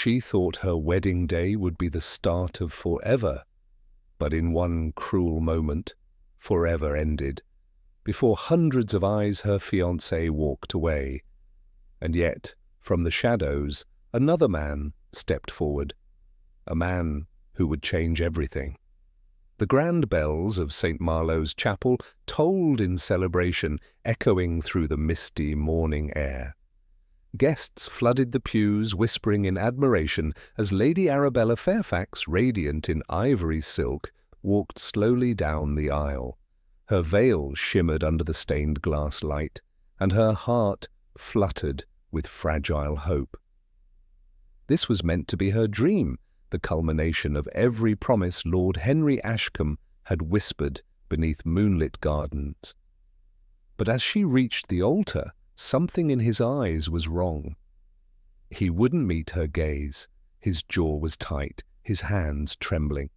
She thought her wedding day would be the start of forever, but in one cruel moment, forever ended. Before hundreds of eyes her fiancé walked away, and yet, from the shadows, another man stepped forward, a man who would change everything. The grand bells of St. Marlowe's Chapel tolled in celebration, echoing through the misty morning air. Guests flooded the pews, whispering in admiration as Lady Arabella Fairfax, radiant in ivory silk, walked slowly down the aisle. Her veil shimmered under the stained glass light, and her heart fluttered with fragile hope. This was meant to be her dream, the culmination of every promise Lord Henry Ashcombe had whispered beneath moonlit gardens. But as she reached the altar, something in his eyes was wrong. He wouldn't meet her gaze. His jaw was tight, his hands trembling,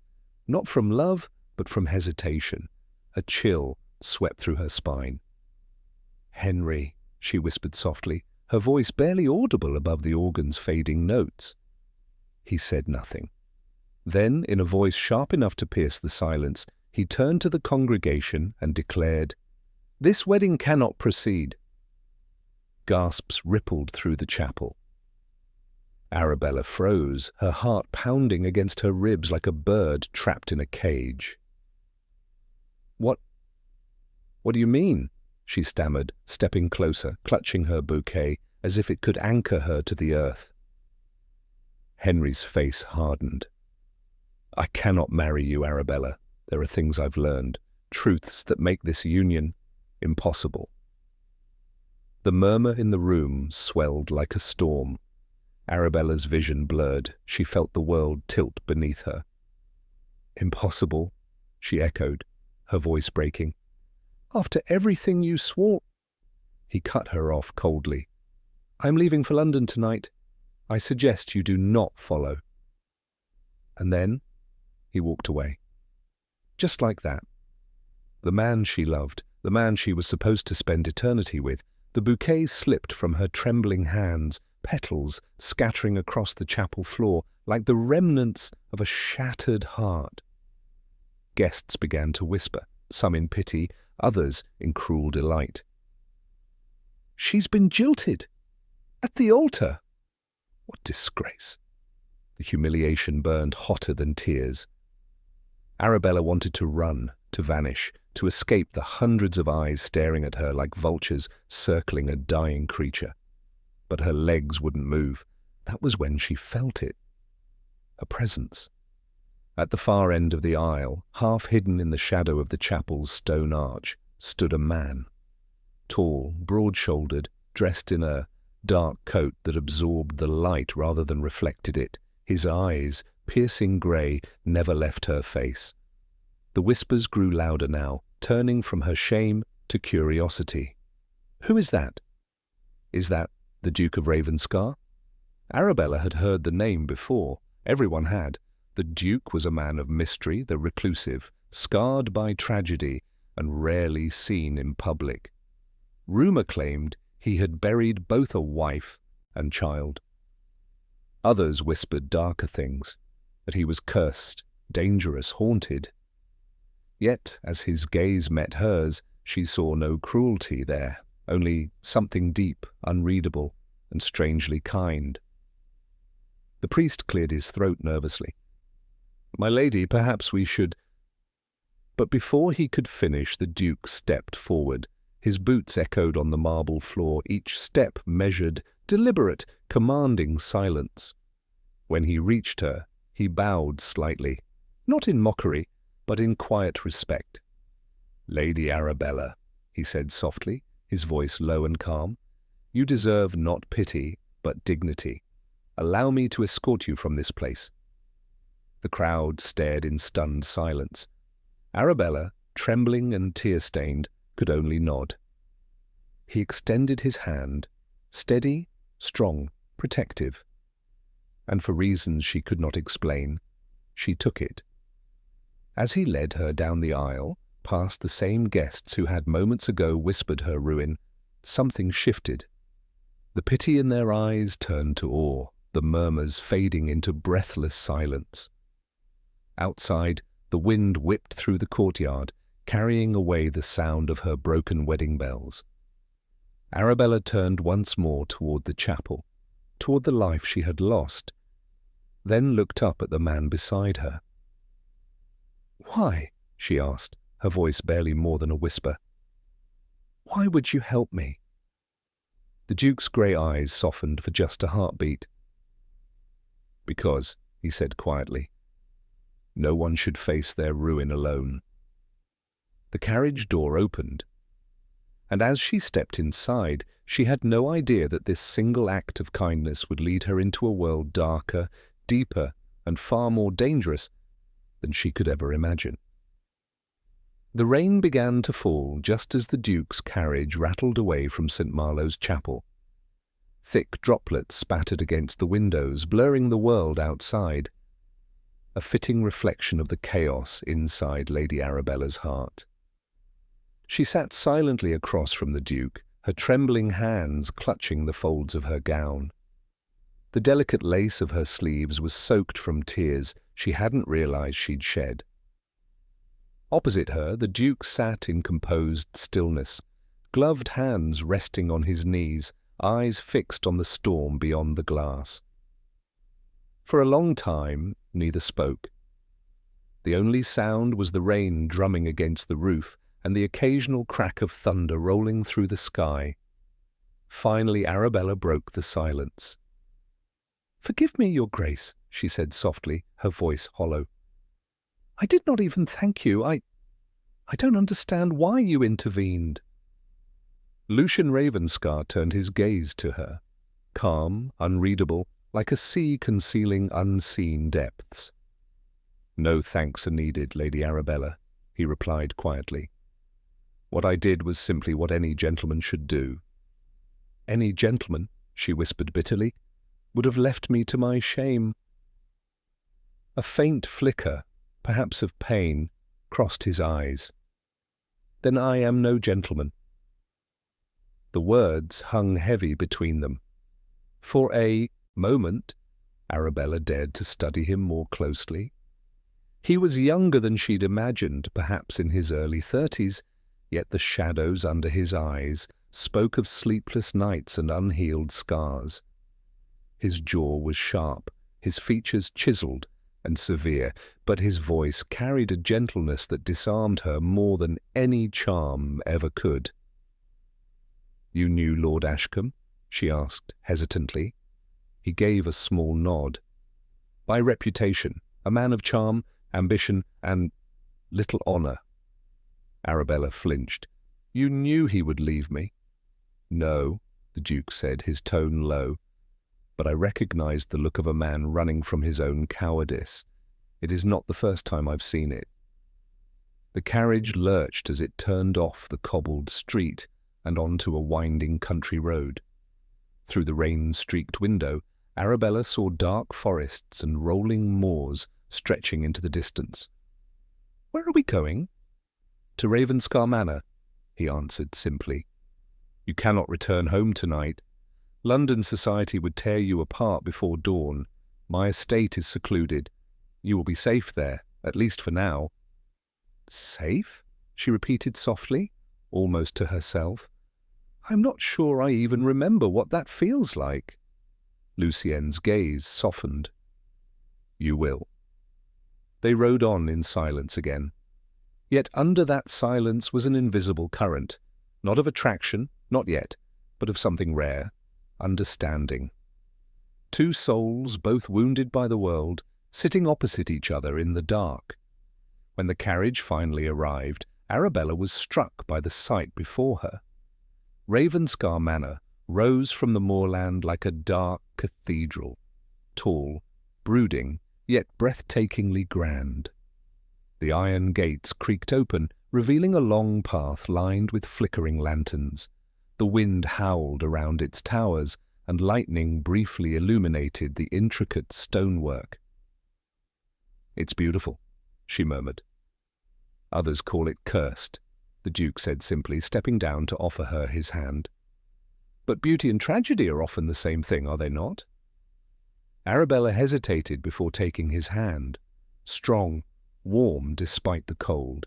not from love, but from hesitation. A chill swept through her spine. "Henry," she whispered softly, her voice barely audible above the organ's fading notes. He said nothing. Then, in a voice sharp enough to pierce the silence, he turned to the congregation and declared, "This wedding cannot proceed." Gasps rippled through the chapel. Arabella froze, her heart pounding against her ribs like a bird trapped in a cage. What do you mean?" she stammered, stepping closer, clutching her bouquet as if it could anchor her to the earth. Henry's face hardened. "I cannot marry you, Arabella. There are things I've learned, truths that make this union impossible." The murmur in the room swelled like a storm. Arabella's vision blurred. She felt the world tilt beneath her. "Impossible," she echoed, her voice breaking. "After everything you swore—" He cut her off coldly. "I'm leaving for London tonight. I suggest you do not follow." And then he walked away. Just like that. The man she loved, the man she was supposed to spend eternity with, the bouquet slipped from her trembling hands, petals scattering across the chapel floor like the remnants of a shattered heart. Guests began to whisper, some in pity, others in cruel delight. "She's been jilted! At the altar!" What disgrace! The humiliation burned hotter than tears. Arabella wanted to run, to vanish, to escape the hundreds of eyes staring at her like vultures circling a dying creature. But her legs wouldn't move. That was when she felt it. A presence. At the far end of the aisle, half hidden in the shadow of the chapel's stone arch, stood a man. Tall, broad-shouldered, dressed in a dark coat that absorbed the light rather than reflected it. His eyes, piercing grey, never left her face. The whispers grew louder now, turning from her shame to curiosity. "Who is that?" "Is that the Duke of Ravenscar?" Arabella had heard the name before. Everyone had. The Duke was a man of mystery, the reclusive, scarred by tragedy, and rarely seen in public. Rumour claimed he had buried both a wife and child. Others whispered darker things, that he was cursed, dangerous, haunted. Yet, as his gaze met hers, she saw no cruelty there, only something deep, unreadable, and strangely kind. The priest cleared his throat nervously. "My lady, perhaps we should—" But before he could finish, the Duke stepped forward. His boots echoed on the marble floor, each step measured, deliberate, commanding silence. When he reached her, he bowed slightly, not in mockery, but in quiet respect. "Lady Arabella," he said softly, his voice low and calm, "you deserve not pity, but dignity. Allow me to escort you from this place." The crowd stared in stunned silence. Arabella, trembling and tear-stained, could only nod. He extended his hand, steady, strong, protective. And for reasons she could not explain, she took it. As he led her down the aisle, past the same guests who had moments ago whispered her ruin, something shifted. The pity in their eyes turned to awe, the murmurs fading into breathless silence. Outside, the wind whipped through the courtyard, carrying away the sound of her broken wedding bells. Arabella turned once more toward the chapel, toward the life she had lost, then looked up at the man beside her. "Why?" she asked, her voice barely more than a whisper. "Why would you help me?" The Duke's grey eyes softened for just a heartbeat. "Because," he said quietly, "no one should face their ruin alone." The carriage door opened, and as she stepped inside, she had no idea that this single act of kindness would lead her into a world darker, deeper, and far more dangerous than she could ever imagine. The rain began to fall just as the Duke's carriage rattled away from St. Marlowe's chapel. Thick droplets spattered against the windows, blurring the world outside, a fitting reflection of the chaos inside Lady Arabella's heart. She sat silently across from the Duke, her trembling hands clutching the folds of her gown. The delicate lace of her sleeves was soaked from tears she hadn't realized she'd shed. Opposite her, the Duke sat in composed stillness, gloved hands resting on his knees, eyes fixed on the storm beyond the glass. For a long time, neither spoke. The only sound was the rain drumming against the roof and the occasional crack of thunder rolling through the sky. Finally, Arabella broke the silence. "Forgive me, Your Grace," she said softly, her voice hollow. "I did not even thank you. I don't understand why you intervened." Lucian Ravenscar turned his gaze to her, calm, unreadable, like a sea concealing unseen depths. "No thanks are needed, Lady Arabella," he replied quietly. "What I did was simply what any gentleman should do." "Any gentleman," she whispered bitterly, "would have left me to my shame." A faint flicker, perhaps of pain, crossed his eyes. "Then I am no gentleman." The words hung heavy between them. For a moment, Arabella dared to study him more closely. He was younger than she'd imagined, perhaps in his early 30s, yet the shadows under his eyes spoke of sleepless nights and unhealed scars. His jaw was sharp, his features chiseled and severe, but his voice carried a gentleness that disarmed her more than any charm ever could. "You knew Lord Ashcombe?" she asked hesitantly. He gave a small nod. "By reputation, a man of charm, ambition, and little honour." Arabella flinched. "You knew he would leave me?" "No," the Duke said, his tone low. "But I recognized the look of a man running from his own cowardice. It is not the first time I've seen it." The carriage lurched as it turned off the cobbled street and onto a winding country road. Through the rain-streaked window, Arabella saw dark forests and rolling moors stretching into the distance. "Where are we going?" "To Ravenscar Manor," he answered simply. "You cannot return home tonight. London society would tear you apart before dawn. My estate is secluded. You will be safe there, at least for now." "Safe?" she repeated softly, almost to herself. "I'm not sure I even remember what that feels like." Lucien's gaze softened. "You will." They rode on in silence again. Yet under that silence was an invisible current, not of attraction, not yet, but of something rare, understanding. Two souls, both wounded by the world, sitting opposite each other in the dark. When the carriage finally arrived, Arabella was struck by the sight before her. Ravenscar Manor rose from the moorland like a dark cathedral, tall, brooding, yet breathtakingly grand. The iron gates creaked open, revealing a long path lined with flickering lanterns. The wind howled around its towers, and lightning briefly illuminated the intricate stonework. "It's beautiful," she murmured. "Others call it cursed," the Duke said simply, stepping down to offer her his hand. "But beauty and tragedy are often the same thing, are they not?" Arabella hesitated before taking his hand, strong, warm despite the cold.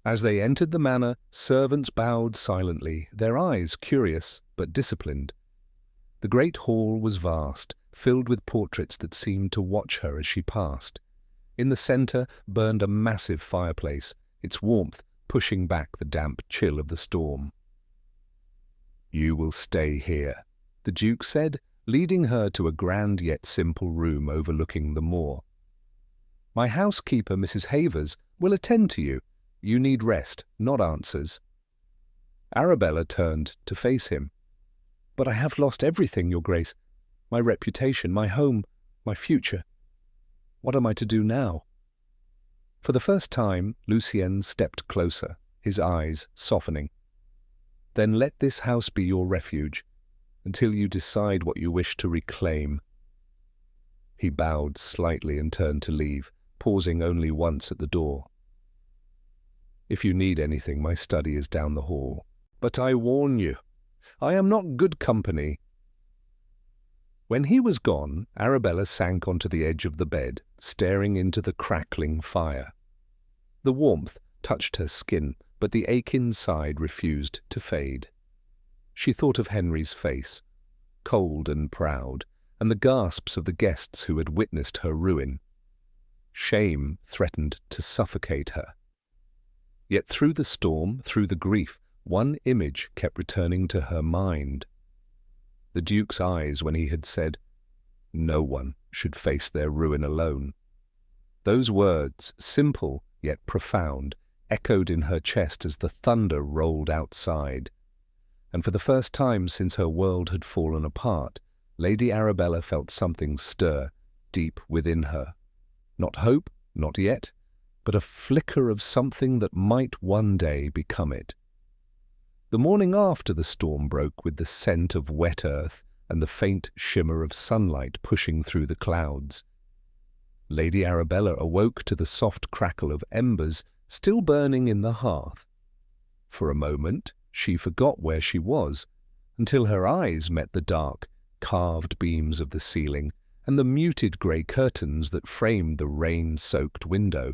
As they entered the manor, servants bowed silently, their eyes curious but disciplined. The great hall was vast, filled with portraits that seemed to watch her as she passed. In the centre burned a massive fireplace, its warmth pushing back the damp chill of the storm. "You will stay here," the Duke said, leading her to a grand yet simple room overlooking the moor. "My housekeeper, Mrs. Havers, will attend to you. You need rest, not answers." Arabella turned to face him. "But I have lost everything, Your Grace. My reputation, my home, my future. What am I to do now?" For the first time, Lucien stepped closer, his eyes softening. "Then let this house be your refuge, until you decide what you wish to reclaim." He bowed slightly and turned to leave, pausing only once at the door. "If you need anything, my study is down the hall. But I warn you, I am not good company." When he was gone, Arabella sank onto the edge of the bed, staring into the crackling fire. The warmth touched her skin, but the ache inside refused to fade. She thought of Henry's face, cold and proud, and the gasps of the guests who had witnessed her ruin. Shame threatened to suffocate her. Yet through the storm, through the grief, one image kept returning to her mind. The Duke's eyes when he had said, "No one should face their ruin alone." Those words, simple yet profound, echoed in her chest as the thunder rolled outside. And for the first time since her world had fallen apart, Lady Arabella felt something stir deep within her. Not hope, not yet, but a flicker of something that might one day become it. The morning after the storm broke with the scent of wet earth and the faint shimmer of sunlight pushing through the clouds. Lady Arabella awoke to the soft crackle of embers still burning in the hearth. For a moment she forgot where she was, until her eyes met the dark, carved beams of the ceiling and the muted grey curtains that framed the rain-soaked window.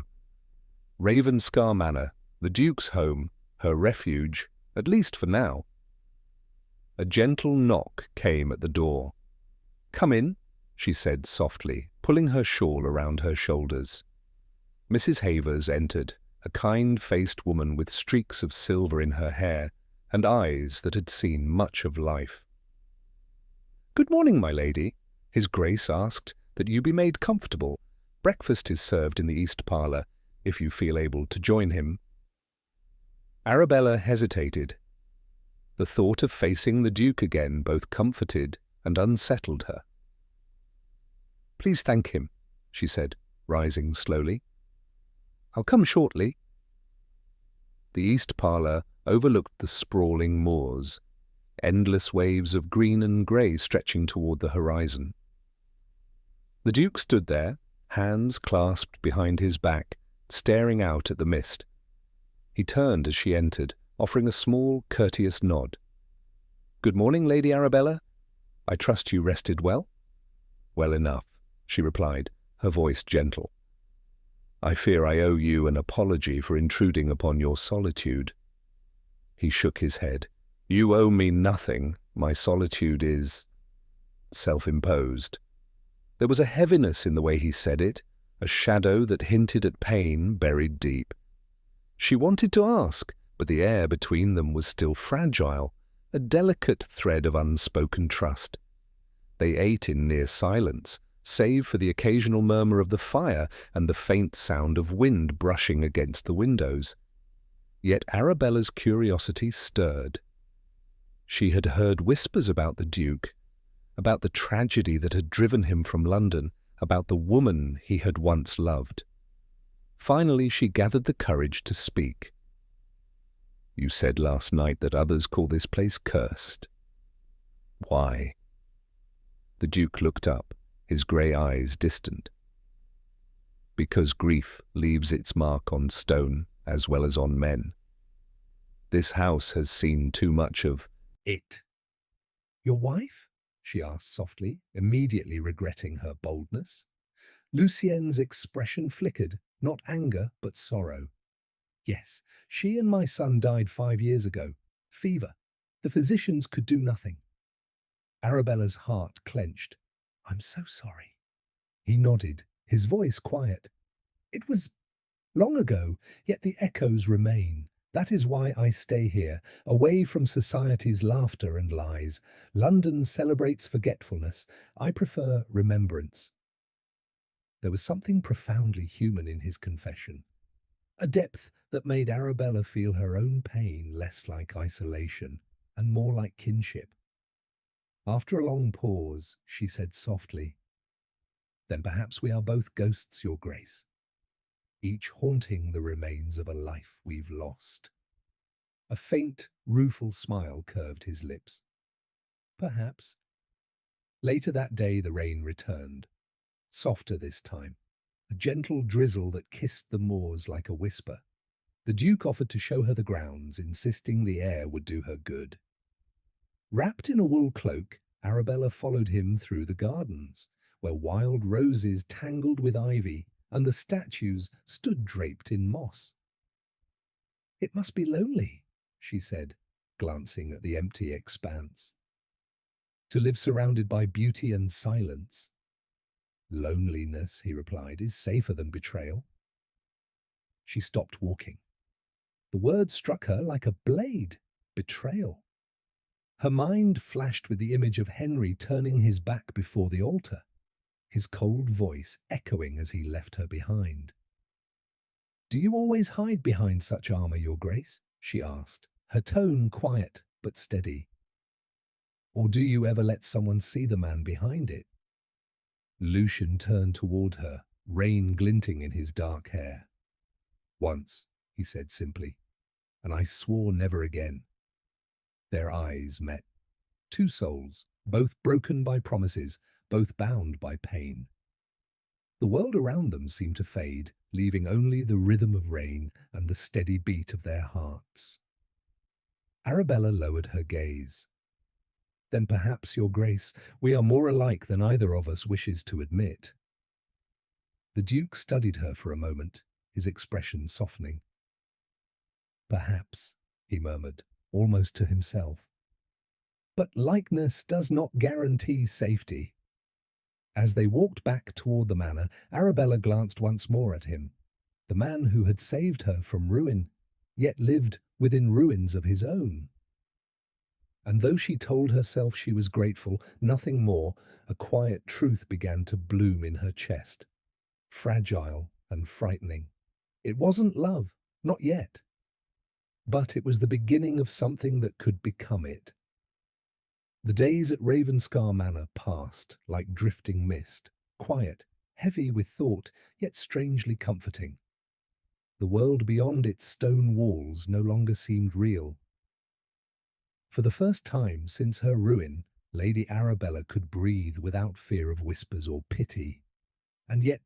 Ravenscar Manor, the Duke's home, her refuge, at least for now. A gentle knock came at the door. "Come in," she said softly, pulling her shawl around her shoulders. Mrs. Havers entered, a kind-faced woman with streaks of silver in her hair and eyes that had seen much of life. "Good morning, my lady," His Grace asked that you be made comfortable. Breakfast is served in the east parlour, if you feel able to join him. Arabella hesitated. The thought of facing the Duke again both comforted and unsettled her. "Please thank him," she said, rising slowly. "I'll come shortly." The east parlour overlooked the sprawling moors, endless waves of green and grey stretching toward the horizon. The Duke stood there, hands clasped behind his back, staring out at the mist. He turned as she entered, offering a small, courteous nod. "Good morning, Lady Arabella. I trust you rested well?" "Well enough," she replied, her voice gentle. "I fear I owe you an apology for intruding upon your solitude." He shook his head. "You owe me nothing. My solitude is self-imposed." There was a heaviness in the way he said it, a shadow that hinted at pain buried deep. She wanted to ask, but the air between them was still fragile, a delicate thread of unspoken trust. They ate in near silence, save for the occasional murmur of the fire and the faint sound of wind brushing against the windows. Yet Arabella's curiosity stirred. She had heard whispers about the Duke, about the tragedy that had driven him from London, about the woman he had once loved. Finally, she gathered the courage to speak. "You said last night that others call this place cursed. Why?" The Duke looked up, his grey eyes distant. "Because grief leaves its mark on stone as well as on men. This house has seen too much of it." "Your wife?" she asked softly, immediately regretting her boldness. Lucien's expression flickered, not anger, but sorrow. Yes, she and my son died 5 years ago. Fever. The physicians could do nothing. Arabella's heart clenched. I'm so sorry. He nodded, his voice quiet. It was long ago, yet the echoes remain. That is why I stay here, away from society's laughter and lies. London celebrates forgetfulness. I prefer remembrance. There was something profoundly human in his confession, a depth that made Arabella feel her own pain less like isolation and more like kinship. After a long pause, she said softly, Then perhaps we are both ghosts, Your Grace, each haunting the remains of a life we've lost. A faint, rueful smile curved his lips. Perhaps. Later that day the rain returned, softer this time, a gentle drizzle that kissed the moors like a whisper. The Duke offered to show her the grounds, insisting the air would do her good. Wrapped in a wool cloak, Arabella followed him through the gardens, where wild roses tangled with ivy and the statues stood draped in moss. It must be lonely, she said, glancing at the empty expanse. To live surrounded by beauty and silence. Loneliness, he replied, is safer than betrayal. She stopped walking. The word struck her like a blade. Betrayal. Her mind flashed with the image of Henry turning his back before the altar, his cold voice echoing as he left her behind. Do you always hide behind such armor, Your Grace? She asked, her tone quiet but steady. Or do you ever let someone see the man behind it? Lucian turned toward her, rain glinting in his dark hair. Once, he said simply, and I swore never again. Their eyes met. Two souls, both broken by promises, both bound by pain. The world around them seemed to fade, leaving only the rhythm of rain and the steady beat of their hearts. Arabella lowered her gaze. Then perhaps, Your Grace, we are more alike than either of us wishes to admit. The Duke studied her for a moment, his expression softening. Perhaps, he murmured, almost to himself. But likeness does not guarantee safety. As they walked back toward the manor, Arabella glanced once more at him, the man who had saved her from ruin, yet lived within ruins of his own. And though she told herself she was grateful, nothing more, a quiet truth began to bloom in her chest, fragile and frightening. It wasn't love, not yet. But it was the beginning of something that could become it. The days at Ravenscar Manor passed like drifting mist, quiet, heavy with thought, yet strangely comforting. The world beyond its stone walls no longer seemed real. For the first time since her ruin, Lady Arabella could breathe without fear of whispers or pity. And yet,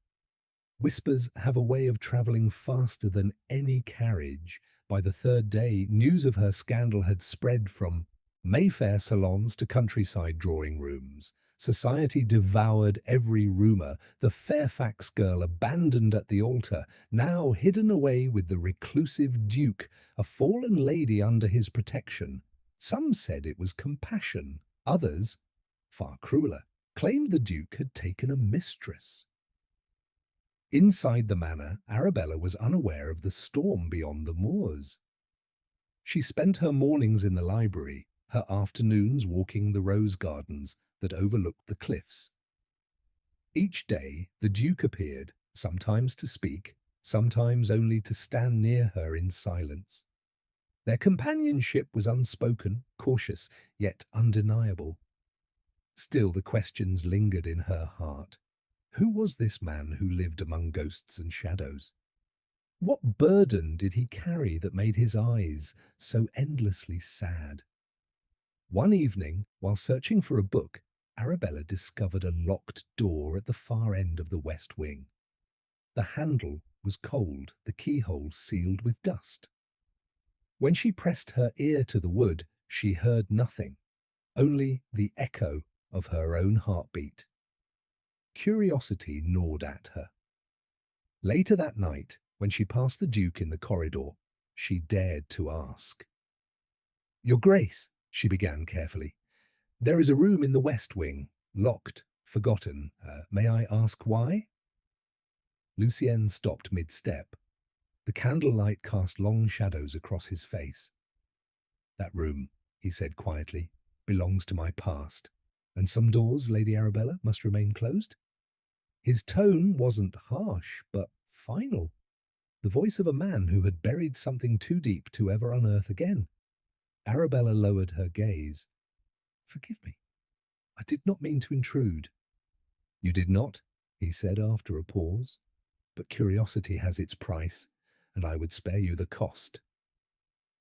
whispers have a way of travelling faster than any carriage. By the third day, news of her scandal had spread from Mayfair salons to countryside drawing rooms. Society devoured every rumour. The Fairfax girl abandoned at the altar, now hidden away with the reclusive Duke, a fallen lady under his protection. Some said it was compassion. Others, far crueler, claimed the Duke had taken a mistress. Inside the manor, Arabella was unaware of the storm beyond the moors. She spent her mornings in the library, her afternoons walking the rose gardens that overlooked the cliffs. Each day the Duke appeared, sometimes to speak, sometimes only to stand near her in silence. Their companionship was unspoken, cautious, yet undeniable. Still the questions lingered in her heart. Who was this man who lived among ghosts and shadows? What burden did he carry that made his eyes so endlessly sad? One evening, while searching for a book, Arabella discovered a locked door at the far end of the west wing. The handle was cold, the keyhole sealed with dust. When she pressed her ear to the wood, she heard nothing, only the echo of her own heartbeat. Curiosity gnawed at her. Later that night, when she passed the Duke in the corridor, she dared to ask. "Your Grace," she began carefully, "there is a room in the West Wing, locked, forgotten. May I ask why?" Lucien stopped mid-step. The candlelight cast long shadows across his face. "That room," he said quietly, "belongs to my past, and some doors, Lady Arabella, must remain closed." His tone wasn't harsh, but final. The voice of a man who had buried something too deep to ever unearth again. Arabella lowered her gaze. "Forgive me. I did not mean to intrude." "You did not," he said after a pause. "But curiosity has its price, and I would spare you the cost."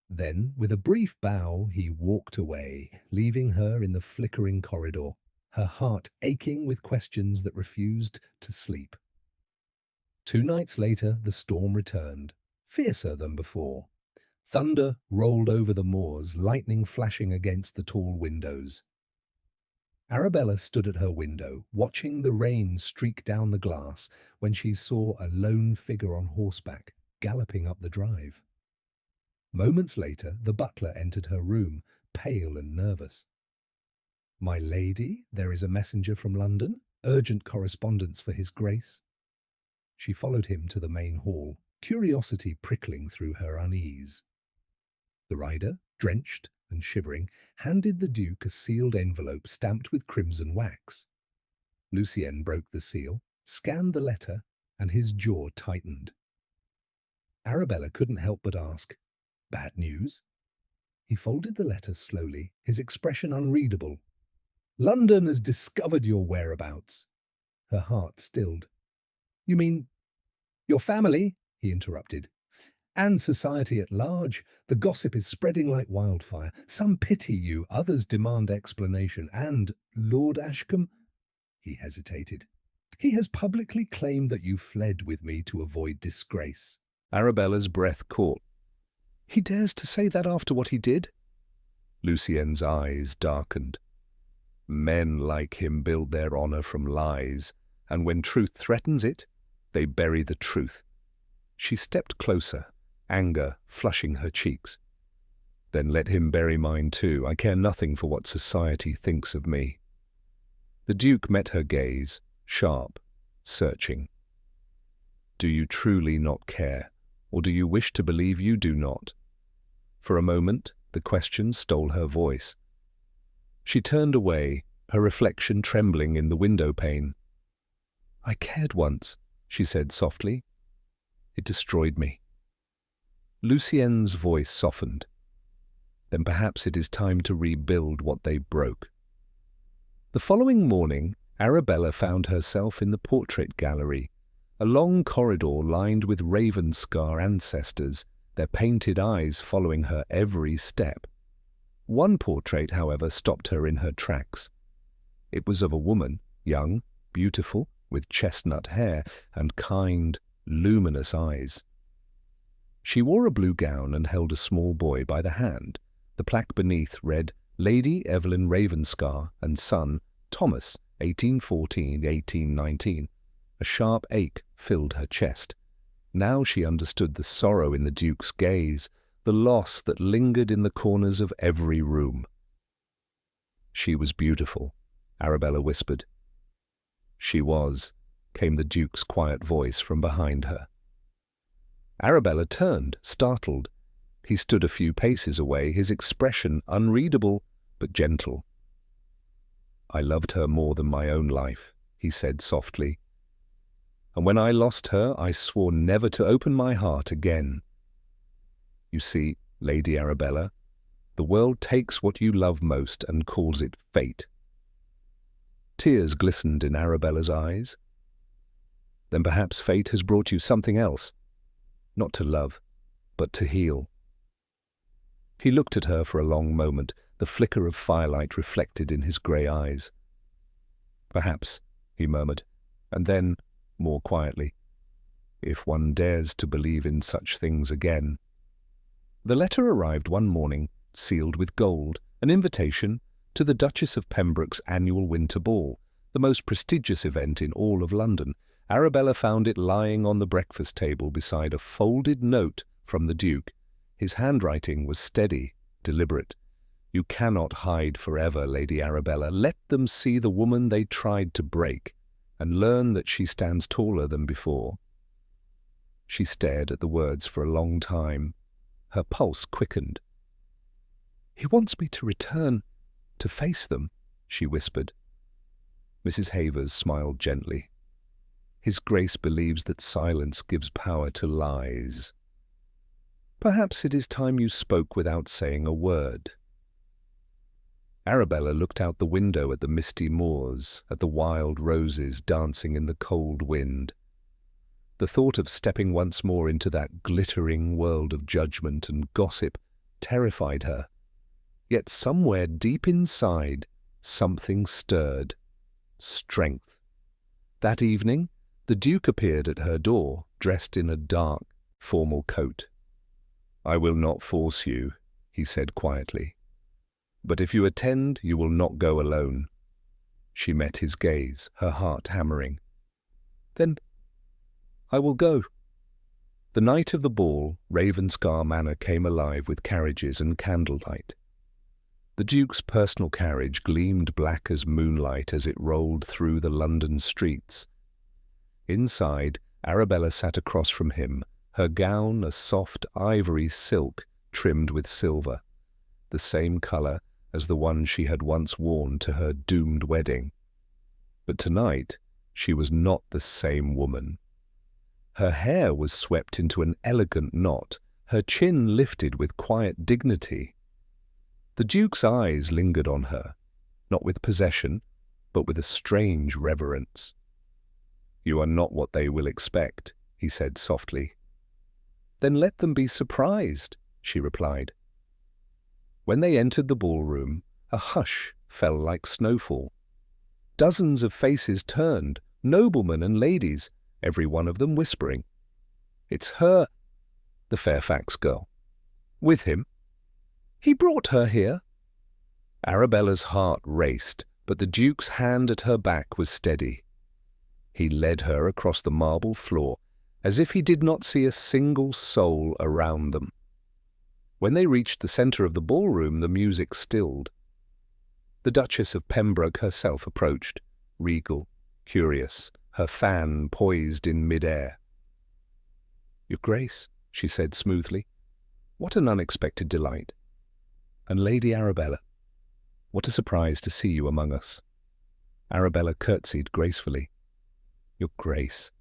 Then, with a brief bow, he walked away, leaving her in the flickering corridor, her heart aching with questions that refused to sleep. 2 nights later, the storm returned, fiercer than before. Thunder rolled over the moors, lightning flashing against the tall windows. Arabella stood at her window, watching the rain streak down the glass, when she saw a lone figure on horseback galloping up the drive. Moments later, the butler entered her room, pale and nervous. "My lady, there is a messenger from London, urgent correspondence for his Grace." She followed him to the main hall, curiosity prickling through her unease. The rider, drenched and shivering, handed the Duke a sealed envelope stamped with crimson wax. Lucien broke the seal, scanned the letter, and his jaw tightened. Arabella couldn't help but ask, "Bad news?" He folded the letter slowly, his expression unreadable. "London has discovered your whereabouts." Her heart stilled. "You mean your family?" he interrupted. "And society at large. The gossip is spreading like wildfire. Some pity you, others demand explanation. And Lord Ashcombe—" He hesitated. "He has publicly claimed that you fled with me to avoid disgrace." Arabella's breath caught. "He dares to say that after what he did?" Lucien's eyes darkened. "Men like him build their honor from lies, and when truth threatens it, they bury the truth." She stepped closer, anger flushing her cheeks. "Then let him bury mine too. I care nothing for what society thinks of me." The Duke met her gaze, sharp, searching. "Do you truly not care, or do you wish to believe you do not?" For a moment, the question stole her voice. She turned away, her reflection trembling in the window pane. "I cared once," she said softly. "It destroyed me." Lucien's voice softened. "Then perhaps it is time to rebuild what they broke." The following morning, Arabella found herself in the portrait gallery, a long corridor lined with Ravenscar ancestors, their painted eyes following her every step. One portrait, however, stopped her in her tracks. It was of a woman, young, beautiful, with chestnut hair and kind, luminous eyes. She wore a blue gown and held a small boy by the hand. The plaque beneath read, "Lady Evelyn Ravenscar and son, Thomas, 1814–1819. A sharp ache filled her chest. Now she understood the sorrow in the Duke's gaze, the loss that lingered in the corners of every room. "She was beautiful," Arabella whispered. "She was," came the Duke's quiet voice from behind her. Arabella turned, startled. He stood a few paces away, his expression unreadable but gentle. "I loved her more than my own life," he said softly. "And when I lost her, I swore never to open my heart again. You see, Lady Arabella, the world takes what you love most and calls it fate." Tears glistened in Arabella's eyes. "Then perhaps fate has brought you something else, not to love, but to heal." He looked at her for a long moment, the flicker of firelight reflected in his grey eyes. "Perhaps," he murmured, and then, more quietly, "if one dares to believe in such things again." The letter arrived one morning, sealed with gold, an invitation, to the Duchess of Pembroke's annual winter ball, the most prestigious event in all of London. Arabella found it lying on the breakfast table beside a folded note from the Duke. His handwriting was steady, deliberate. "You cannot hide forever, Lady Arabella. Let them see the woman they tried to break, and learn that she stands taller than before." She stared at the words for a long time. Her pulse quickened. "He wants me to return, to face them," she whispered. Mrs. Havers smiled gently. "His Grace believes that silence gives power to lies. Perhaps it is time you spoke without saying a word." Arabella looked out the window at the misty moors, at the wild roses dancing in the cold wind. The thought of stepping once more into that glittering world of judgment and gossip terrified her. Yet somewhere deep inside, something stirred. Strength. That evening, the Duke appeared at her door, dressed in a dark, formal coat. "I will not force you," he said quietly. "But if you attend, you will not go alone." She met his gaze, her heart hammering. "Then I will go." The night of the ball, Ravenscar Manor came alive with carriages and candlelight. The Duke's personal carriage gleamed black as moonlight as it rolled through the London streets. Inside, Arabella sat across from him, her gown a soft ivory silk trimmed with silver, the same colour as the one she had once worn to her doomed wedding. But tonight she was not the same woman. Her hair was swept into an elegant knot, her chin lifted with quiet dignity. The Duke's eyes lingered on her, not with possession, but with a strange reverence. "You are not what they will expect," he said softly. "Then let them be surprised," she replied. When they entered the ballroom, a hush fell like snowfall. Dozens of faces turned, noblemen and ladies, every one of them whispering, "It's her, the Fairfax girl." "With him?" "He brought her here." Arabella's heart raced, but the Duke's hand at her back was steady. He led her across the marble floor, as if he did not see a single soul around them. When they reached the centre of the ballroom, the music stilled. The Duchess of Pembroke herself approached, regal, curious, her fan poised in mid-air. "Your Grace," she said smoothly, "what an unexpected delight. And Lady Arabella, what a surprise to see you among us." Arabella curtsied gracefully. "Your Grace."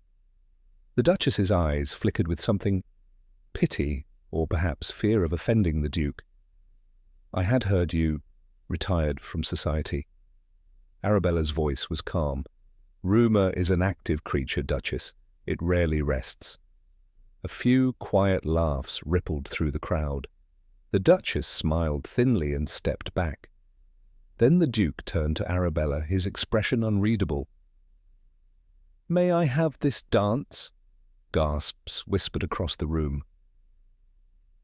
The Duchess's eyes flickered with something, pity or perhaps fear of offending the Duke. "I had heard you retired from society." Arabella's voice was calm. "Rumour is an active creature, Duchess. It rarely rests." A few quiet laughs rippled through the crowd. The Duchess smiled thinly and stepped back. Then the Duke turned to Arabella, his expression unreadable. "May I have this dance?" Gasps whispered across the room.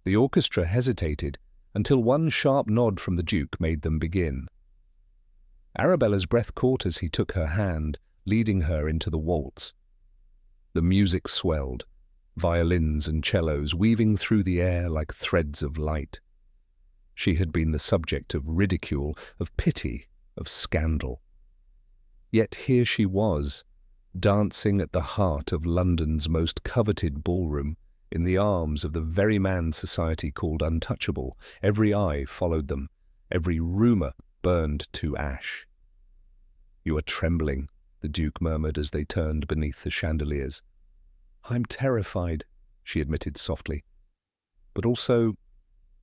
The orchestra hesitated until one sharp nod from the Duke made them begin. Arabella's breath caught as he took her hand, leading her into the waltz. The music swelled, violins and cellos weaving through the air like threads of light. She had been the subject of ridicule, of pity, of scandal. Yet here she was, dancing at the heart of London's most coveted ballroom, in the arms of the very man society called untouchable. Every eye followed them, every rumour burned to ash. "You are trembling," the Duke murmured as they turned beneath the chandeliers. "I'm terrified," she admitted softly, "but also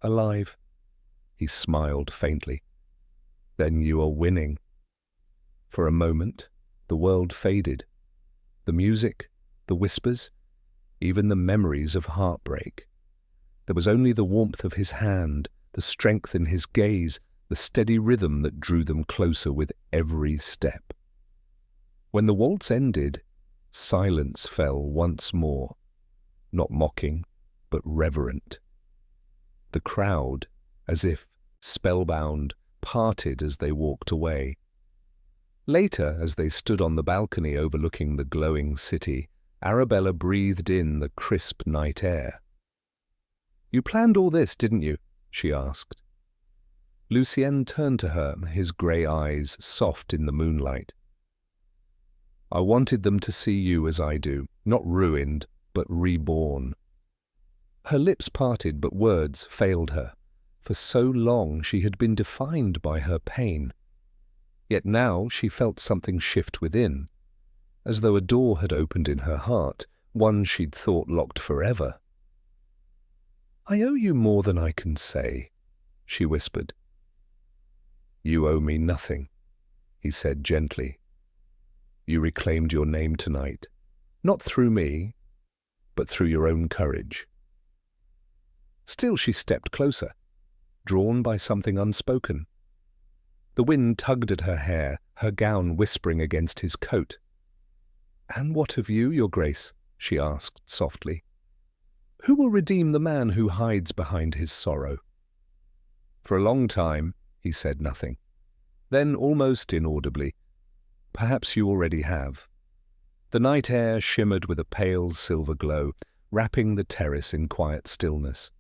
alive." He smiled faintly. "Then you are winning." For a moment, the world faded. The music, the whispers, even the memories of heartbreak. There was only the warmth of his hand, the strength in his gaze, the steady rhythm that drew them closer with every step. When the waltz ended, silence fell once more, not mocking, but reverent. The crowd, as if spellbound, parted as they walked away. Later, as they stood on the balcony overlooking the glowing city, Arabella breathed in the crisp night air. "You planned all this, didn't you?" she asked. Lucien turned to her, his grey eyes soft in the moonlight. "I wanted them to see you as I do, not ruined, but reborn." Her lips parted, but words failed her. For so long she had been defined by her pain. Yet now she felt something shift within, as though a door had opened in her heart, one she'd thought locked forever. "I owe you more than I can say," she whispered. "You owe me nothing," he said gently. "You reclaimed your name tonight, not through me, but through your own courage." Still she stepped closer, drawn by something unspoken. The wind tugged at her hair, her gown whispering against his coat. "And what of you, Your Grace?" she asked softly. "Who will redeem the man who hides behind his sorrow?" For a long time he said nothing. Then, almost inaudibly, "Perhaps you already have." The night air shimmered with a pale silver glow, wrapping the terrace in quiet stillness.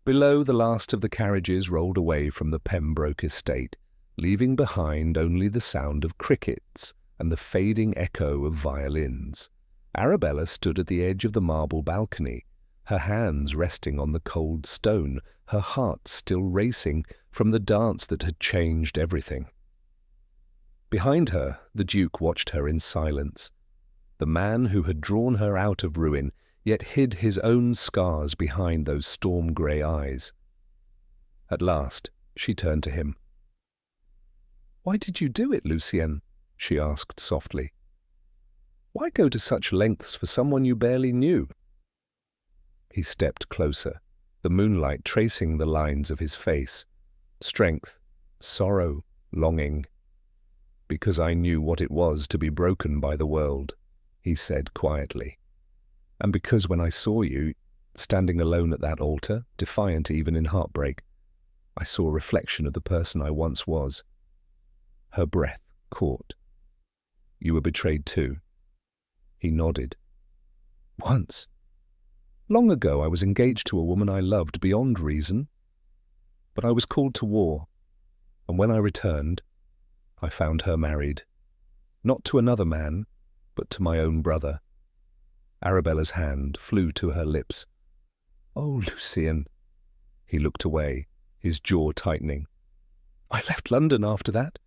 Below, the last of the carriages rolled away from the Pembroke estate, leaving behind only the sound of crickets and the fading echo of violins. Arabella stood at the edge of the marble balcony, her hands resting on the cold stone, her heart still racing from the dance that had changed everything. Behind her, the Duke watched her in silence. The man who had drawn her out of ruin, yet hid his own scars behind those storm-grey eyes. At last, she turned to him. "Why did you do it, Lucien?" she asked softly. "Why go to such lengths for someone you barely knew?" He stepped closer, the moonlight tracing the lines of his face. Strength, sorrow, longing. "Because I knew what it was to be broken by the world," he said quietly. "And because when I saw you, standing alone at that altar, defiant even in heartbreak, I saw a reflection of the person I once was." Her breath caught. "You were betrayed too." He nodded. "Once. Long ago I was engaged to a woman I loved beyond reason. But I was called to war, and when I returned, I found her married. Not to another man, but to my own brother." Arabella's hand flew to her lips. "Oh, Lucien." He looked away, his jaw tightening. "I left London after that.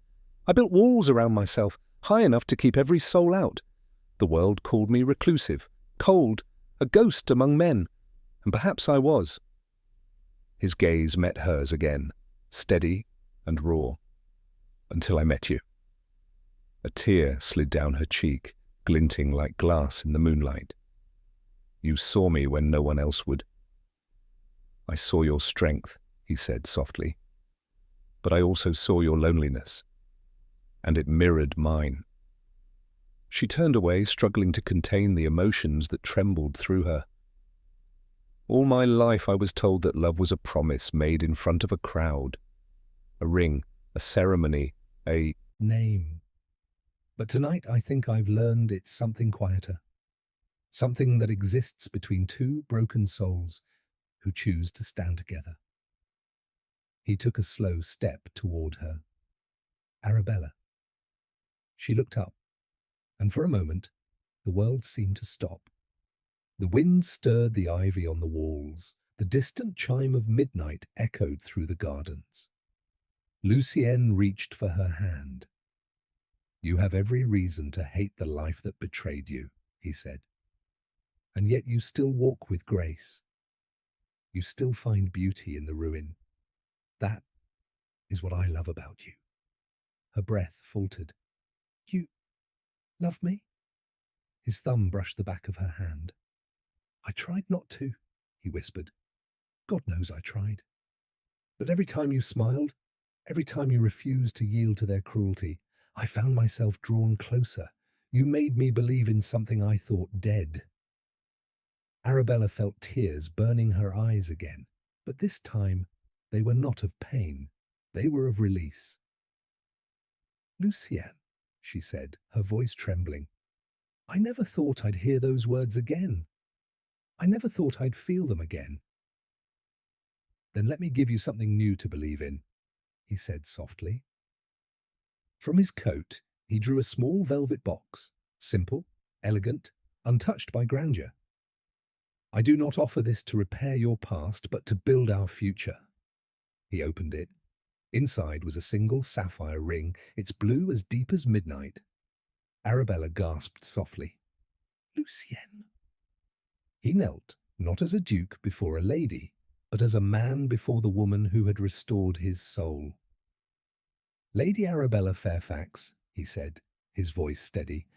I built walls around myself, high enough to keep every soul out. The world called me reclusive, cold, a ghost among men, and perhaps I was." His gaze met hers again, steady and raw. "Until I met you." A tear slid down her cheek, glinting like glass in the moonlight. "You saw me when no one else would." "I saw your strength," he said softly. "But I also saw your loneliness, and it mirrored mine." She turned away, struggling to contain the emotions that trembled through her. "All my life I was told that love was a promise made in front of a crowd, a ring, a ceremony, a name. But tonight I think I've learned it's something quieter, something that exists between two broken souls who choose to stand together." He took a slow step toward her. "Arabella." She looked up, and for a moment the world seemed to stop. The wind stirred the ivy on the walls. The distant chime of midnight echoed through the gardens. Lucienne reached for her hand. "You have every reason to hate the life that betrayed you," he said. "And yet you still walk with grace. You still find beauty in the ruin. That is what I love about you." Her breath faltered. "You love me?" His thumb brushed the back of her hand. "I tried not to," he whispered. "God knows I tried. But every time you smiled, every time you refused to yield to their cruelty, I found myself drawn closer. You made me believe in something I thought dead." Arabella felt tears burning her eyes again, but this time they were not of pain. They were of release. "Lucienne," she said, her voice trembling, "I never thought I'd hear those words again. I never thought I'd feel them again." "Then let me give you something new to believe in," he said softly. From his coat, he drew a small velvet box, simple, elegant, untouched by grandeur. "I do not offer this to repair your past, but to build our future." He opened it. Inside was a single sapphire ring, its blue as deep as midnight. Arabella gasped softly. "Lucienne." He knelt, not as a duke before a lady, but as a man before the woman who had restored his soul. "Lady Arabella Fairfax," he said, his voice steady,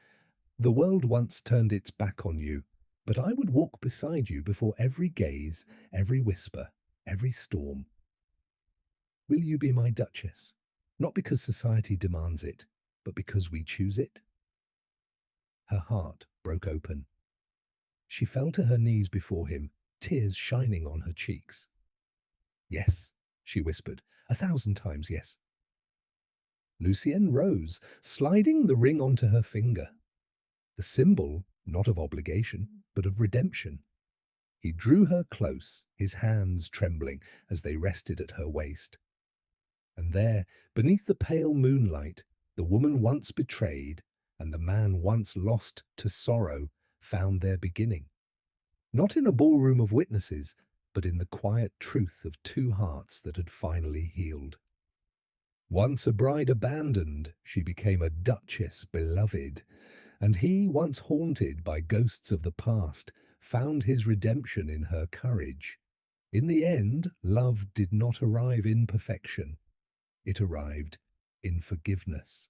"the world once turned its back on you, but I would walk beside you before every gaze, every whisper, every storm. Will you be my Duchess? Not because society demands it, but because we choose it?" Her heart broke open. She fell to her knees before him, tears shining on her cheeks. "Yes," she whispered, "1,000 times yes." Lucienne rose, sliding the ring onto her finger. The symbol, not of obligation, but of redemption. He drew her close, his hands trembling as they rested at her waist. And there, beneath the pale moonlight, the woman once betrayed and the man once lost to sorrow found their beginning. Not in a ballroom of witnesses, but in the quiet truth of two hearts that had finally healed. Once a bride abandoned, she became a duchess beloved, and he, once haunted by ghosts of the past, found his redemption in her courage. In the end, love did not arrive in perfection. It arrived in forgiveness.